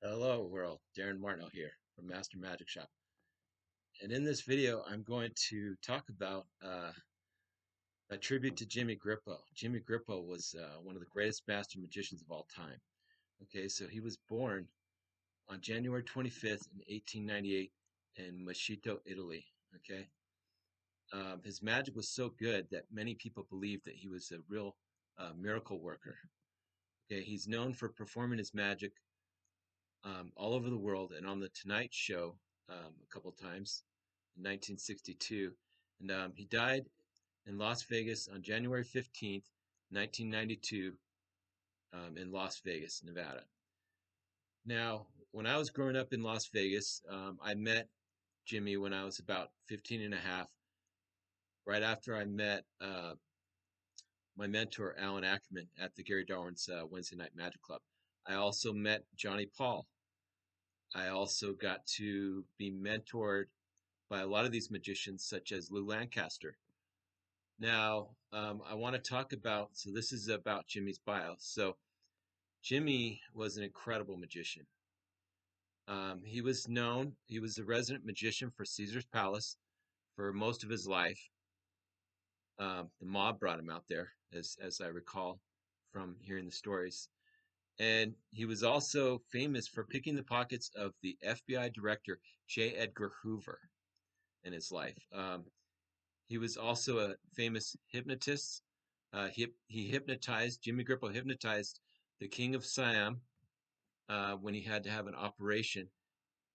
Hello world, Darin Martineau here from Master Magic Shop. And in this video, I'm going to talk about a tribute to Jimmy Grippo. Jimmy Grippo was one of the greatest master magicians of all time. Okay, so he was born on January 25th in 1898 in Mescito, Italy. Okay, his magic was so good that many people believed that he was a real miracle worker. Okay, he's known for performing his magic all over the world and on the Tonight Show a couple times in 1962. And he died in Las Vegas on January 15th, 1992, in Las Vegas, Nevada. Now, when I was growing up in Las Vegas, I met Jimmy when I was about 15 and a half, right after I met my mentor, Alan Ackerman, at the Gary Darwin's Wednesday Night Magic Club. I also met Johnny Paul. I also got to be mentored by a lot of these magicians, such as Lou Lancaster. Now, I want to talk about, so this is about Jimmy's bio. So, Jimmy was an incredible magician. He was a resident magician for Caesar's Palace for most of his life. The mob brought him out there, as I recall from hearing the stories. And he was also famous for picking the pockets of the FBI director, J. Edgar Hoover, in his life. He was also a famous hypnotist. Jimmy Grippo hypnotized the King of Siam when he had to have an operation,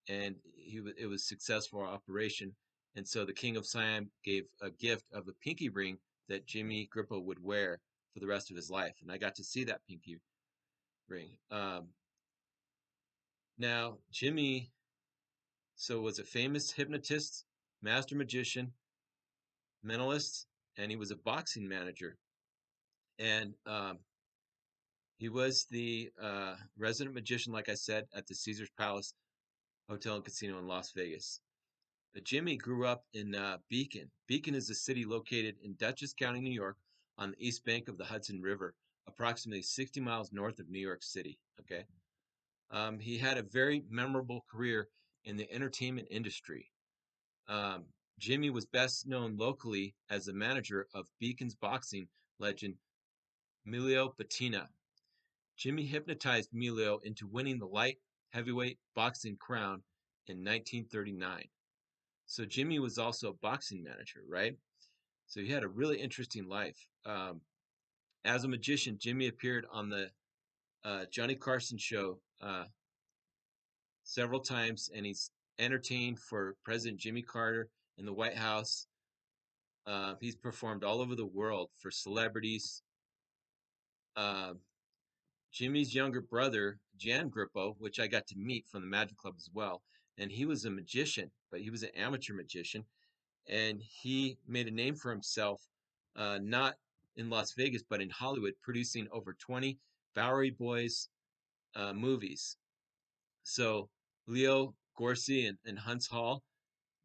and it was a successful operation. And so the King of Siam gave a gift of a pinky ring that Jimmy Grippo would wear for the rest of his life. And I got to see that pinky ring. Now, Jimmy was a famous hypnotist, master magician, mentalist, and he was a boxing manager. And he was the resident magician, like I said, at the Caesar's Palace Hotel and Casino in Las Vegas. But Jimmy grew up in Beacon. Beacon is a city located in Dutchess County, New York, on the east bank of the Hudson River, approximately 60 miles north of New York City. Okay, he had a very memorable career in the entertainment industry. Um, Jimmy was best known locally as the manager of Beacon's boxing legend Emilio Patina. Jimmy hypnotized Emilio into winning the light heavyweight boxing crown in 1939. So Jimmy was also a boxing manager, right? So he had a really interesting life. As a magician, Jimmy appeared on the Johnny Carson show several times, and he's entertained for President Jimmy Carter in the White House. He's performed all over the world for celebrities. Uh, Jimmy's younger brother, Jan Grippo, which I got to meet from the Magic Club as well, and he was a magician, but he was an amateur magician, and he made a name for himself, not in Las Vegas, but in Hollywood, producing over 20 Bowery Boys movies. So Leo Gorcey and Hunts Hall,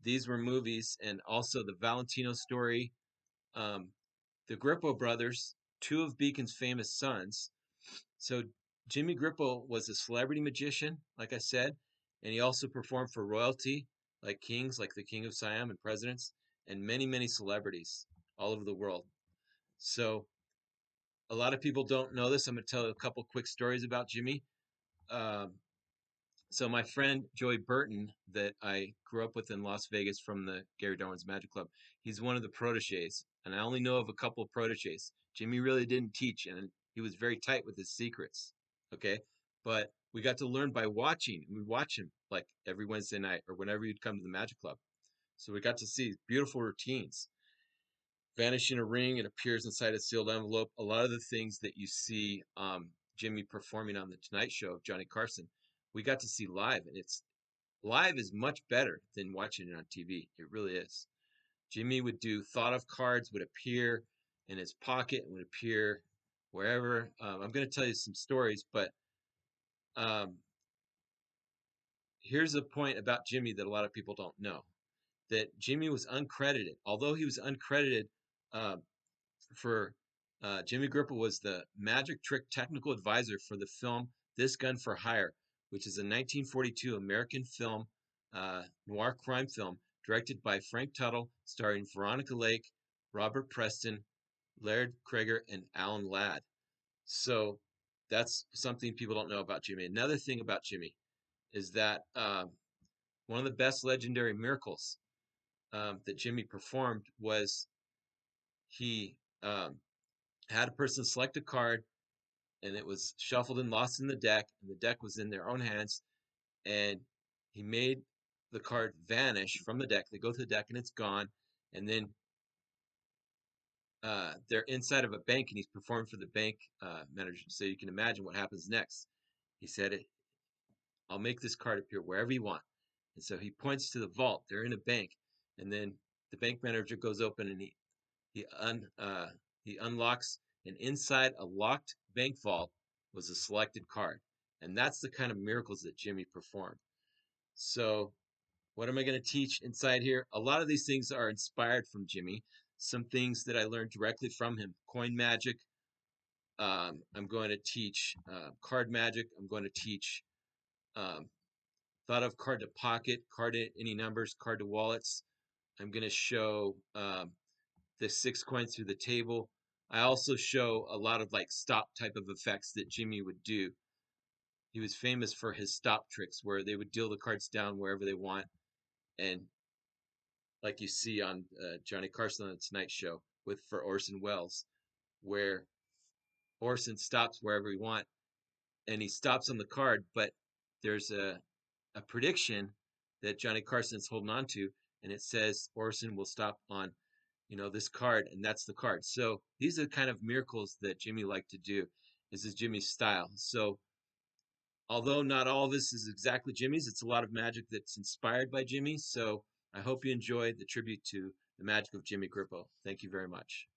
these were movies, and also the Valentino story. Um, the Grippo brothers, two of Beacon's famous sons. So Jimmy Grippo was a celebrity magician, like I said, and he also performed for royalty, like kings, like the King of Siam and presidents, and many, many celebrities all over the world. So a lot of people don't know this. I'm going to tell a couple quick stories about Jimmy. Um, so my friend Joey Burton, that I grew up with in Las Vegas from the Gary Darwin's Magic Club, he's one of the proteges, and I only know of a couple of proteges. Jimmy really didn't teach, and he was very tight with his secrets. Okay, but we got to learn by watching. We watch him like every Wednesday night or whenever you'd come to the Magic Club. So we got to see beautiful routines. Vanish in a ring, it appears inside a sealed envelope. A lot of the things that you see Jimmy performing on the Tonight Show of Johnny Carson, we got to see live, and it's live is much better than watching it on TV. It really is. Jimmy would do thought of cards would appear in his pocket and would appear wherever. I'm going to tell you some stories, but um, here's a point about Jimmy that a lot of people don't know: that Jimmy was uncredited. Although he was uncredited uh, for Jimmy Grippo was the magic trick technical advisor for the film This Gun for Hire, which is a 1942 American film, noir crime film, directed by Frank Tuttle, starring Veronica Lake, Robert Preston, Laird Krieger, and Alan Ladd. So that's something people don't know about Jimmy. Another thing about Jimmy is that one of the best legendary miracles that Jimmy performed was he had a person select a card, and it was shuffled and lost in the deck, and the deck was in their own hands, and he made the card vanish from the deck. They go to the deck and it's gone, and then they're inside of a bank, and he's performing for the bank manager. So you can imagine what happens next. He said, "I'll make this card appear wherever you want." And so he points to the vault. They're in a bank, and then the bank manager goes open, and he un he unlocks, and inside a locked bank vault was a selected card. And that's the kind of miracles that Jimmy performed. So what am I going to teach inside here? A lot of these things are inspired from Jimmy. Some things that I learned directly from him: coin magic. I'm going to teach card magic. I'm going to teach um, thought of card to pocket, card to any numbers, card to wallets. I'm going to show the 6 coins through the table. I also show a lot of like stop type of effects that Jimmy would do. He was famous for his stop tricks where they would deal the cards down wherever they want. And like you see on Johnny Carson on the Tonight Show with for Orson Welles, where Orson stops wherever he wants, and he stops on the card, but there's a prediction that Johnny Carson's holding on to, and it says Orson will stop on, this card, and that's the card. So these are the kind of miracles that Jimmy liked to do. This is Jimmy's style. So although not all of this is exactly Jimmy's, it's a lot of magic that's inspired by Jimmy. So I hope you enjoyed the tribute to the magic of Jimmy Grippo. Thank you very much.